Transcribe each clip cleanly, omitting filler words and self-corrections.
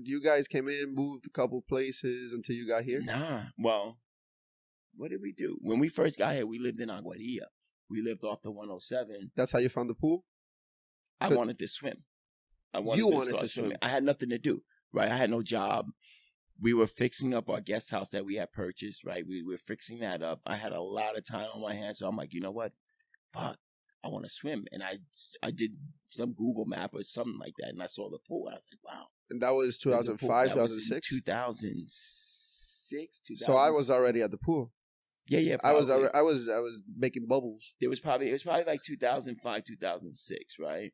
you guys came in, moved a couple places until you got here? Nah. Well, what did we do? When we first got here, we lived in Agua. We lived off the 107. That's how you found the pool? I wanted to swim. You wanted to swim. I had nothing to do, right? I had no job. We were fixing up our guest house that we had purchased, right? We were fixing that up. I had a lot of time on my hands, so I'm like, you know what? Fuck, I want to swim. And I did some Google map or something like that, and I saw the pool. I was like, wow. And that was 2005, 2006? 2006, 2000. So I was already at the pool. Yeah. I Probably. was making bubbles. It was probably like 2005, 2006, right?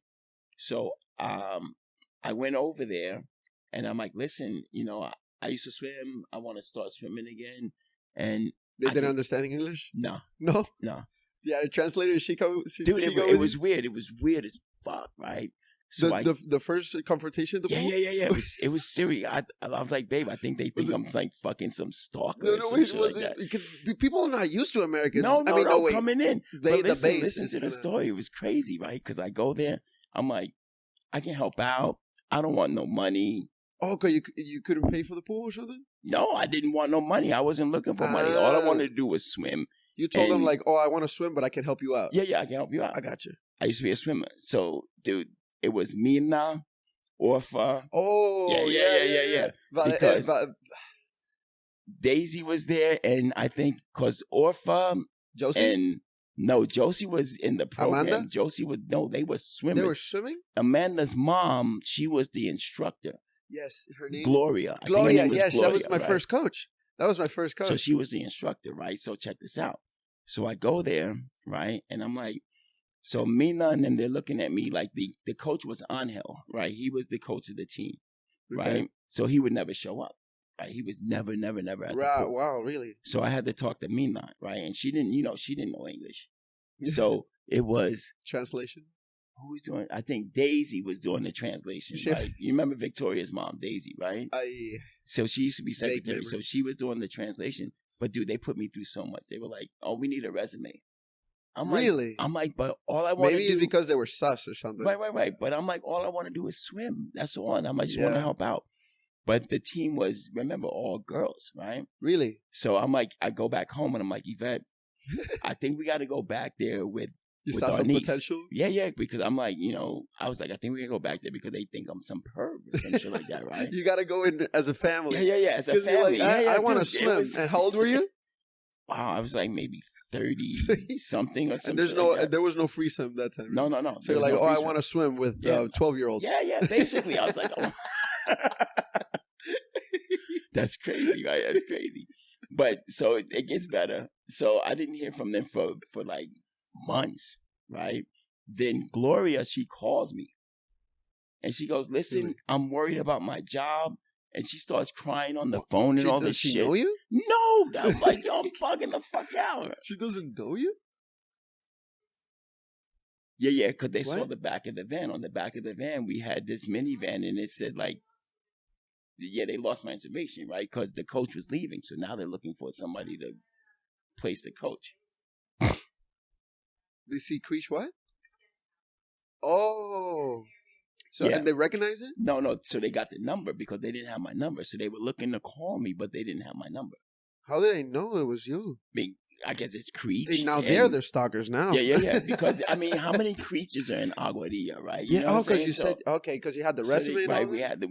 So I went over there, and I'm like, listen, you know, I used to swim. I want to start swimming again. And They didn't understand English? No. No? No. Yeah, the translator, Dude, it was weird. It was weird as fuck, right? So the first confrontation at the pool? Yeah. It was serious. I was like, babe, I think they think I'm like fucking some stalker. No, wait, was it? Because people are not used to Americans. No, wait. Coming in. Listen to the story. It was crazy, right? Because I go there. I'm like, I can help out. I don't want no money. Oh, okay, you couldn't pay for the pool or something? No, I didn't want no money. I wasn't looking for money. All I wanted to do was swim. You told them like, oh, I want to swim, but I can help you out. Yeah, I can help you out. I got you. I used to be a swimmer. So, dude, it was Mina, Orpha. Oh, yeah. Because Daisy was there, and I think because Orpha Josie? and no, Josie was in the program. Amanda? Josie was, no, they were swimmers. They were swimming? Amanda's mom, she was the instructor. Yes, her name? Gloria. Gloria, yes, that was my first coach. That was my first coach. So she was the instructor, right? So check this out. So I go there, right? And I'm like, so Mina and them, they're looking at me like the coach was Angel, right? He was the coach of the team, right? So he would never show up, right? He was never at the pool. Wow, really? So I had to talk to Mina, right? And she didn't know English. So it was... Translation? Who was doing? I think Daisy was doing the translation. Right? You remember Victoria's mom, Daisy, right? So she used to be secretary. So she was doing the translation. But dude, they put me through so much. They were like, "Oh, we need a resume." Really? I'm like, but all I want to do... Maybe it's because they were sus or something. Right. But I'm like, all I want to do is swim. That's all. And I just want to help out. But the team was, remember, all girls, right? Really? So I'm like, I go back home and I'm like, Yvette, I think we got to go back there with saw some niece. Potential? Yeah, because I'm like, you know, I was like, I think we can go back there because they think I'm some perv or some shit like that, right? You got to go in as a family. Yeah, as a family. Like, I want to swim. And how old were you? Wow, I was like maybe 30 something or something. And there was no free swim that time. No. So you're like, I want to swim with 12-year-olds. Yeah, basically. I was like, oh. That's crazy, right? That's crazy. But so it gets better. So I didn't hear from them for like really? Right? Then Gloria, she calls me. And she goes, listen, I'm worried about my job. And she starts crying on the phone and all this shit. Does she know you? No. I'm like, yo, I'm fucking the fuck out. She doesn't know you? Yeah, because they saw the back of the van. On the back of the van, we had this minivan, and it said, like, they lost my information, right? Because the coach was leaving. So now they're looking for somebody to place the coach. They see Creech what? Oh. So, and they recognize it? No. So they got the number because they didn't have my number. So they were looking to call me, but they didn't have my number. How did they know it was you? I guess it's Creech. Now they're stalkers now. Yeah. Because, I mean, how many Creeches are in Agua, right? You know because you said, because you had the resume. Right, we had,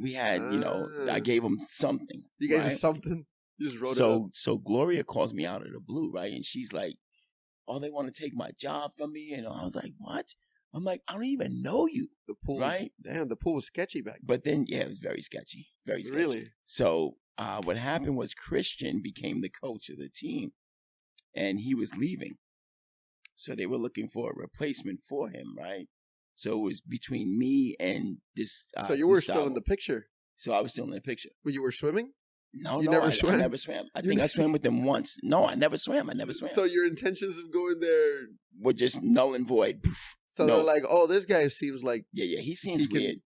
you know, I gave them something. You gave them something? You just wrote it up. So Gloria calls me out of the blue, right? And she's like, oh, they want to take my job from me. And I was like, what? I'm like, I don't even know you. The pool, right? Damn, the pool was sketchy back then. But then, it was very sketchy. Very sketchy. Really? So what happened was Christian became the coach of the team, and he was leaving. So they were looking for a replacement for him, right? So it was between me and this. So you were still in the picture? So I was still in the picture. But you were swimming? No, I never swam. I think I swam with them once. No, I never swam. So your intentions of going there were just null and void. So they're like, oh, this guy seems like... Yeah, he seems weird.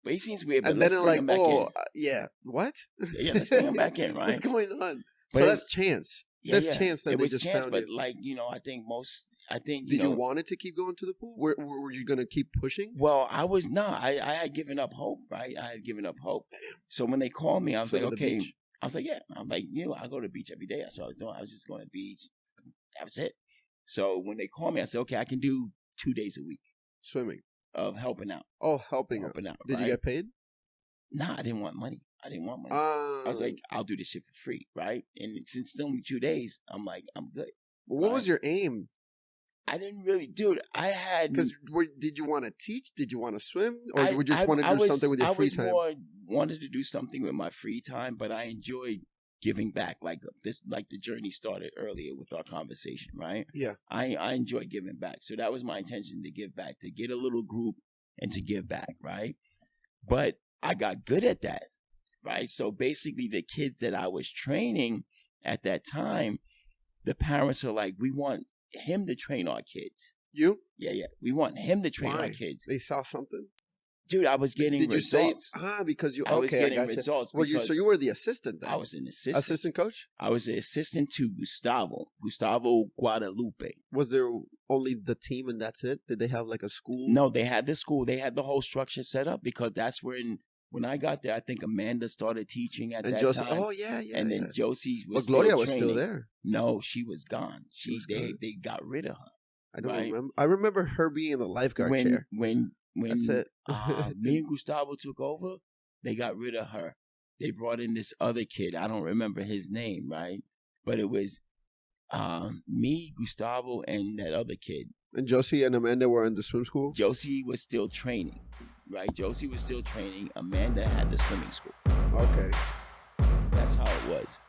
But he seems weird, but and let's then bring him back in. Yeah, what? Yeah, let's bring him back in, right? What's going on? So that's chance. There's chance that it they was just chance, found but it. like, you know, I think Did you want it to keep going to the pool? Were you going to keep pushing? Well, I had given up hope, right? I had given up hope. Damn. So when they called me, I was like, okay. I was like, yeah. I'm like, you know, I go to the beach every day. That's what I was doing. I was just going to the beach. That was it. So when they called me, I said, okay, I can do 2 days a week. Swimming. Of helping out. Oh, helping out. Did you get paid? Nah, I didn't want money. I was like, I'll do this shit for free, right? And since it's only 2 days, I'm like, I'm good. What was your aim? I didn't really, dude. I had because did you want to teach? Did you want to swim, or you just want to do something with your free time? Wanted to do something with my free time, but I enjoyed giving back. Like the journey started earlier with our conversation, right? Yeah. I enjoy giving back, so that was my intention, to give back, to get a little group and to give back, right? But I got good at that, right? So basically, the kids that I was training at that time, the parents are like, we want him to train our kids. You? Yeah. We want him to train our kids. They saw something? Dude, I was getting results. Did you say? Because you... I was getting results. Well, so you were the assistant then? I was an assistant. Assistant coach? I was an assistant to Gustavo Guadalupe. Was there only the team and that's it? Did they have like a school? No, they had the school. They had the whole structure set up, because that's when I got there, I think Amanda started teaching at that time. Oh, yeah. And then Josie was still training. Gloria was still there. No, she was gone. They got rid of her. I don't remember. I remember her being in the lifeguard chair. When that's it. Me and Gustavo took over, they got rid of her. They brought in this other kid. I don't remember his name, right? But it was me, Gustavo, and that other kid. And Josie and Amanda were in the swim school? Josie was still training, right? Josie was still training. Amanda had the swimming school. Okay. That's how it was.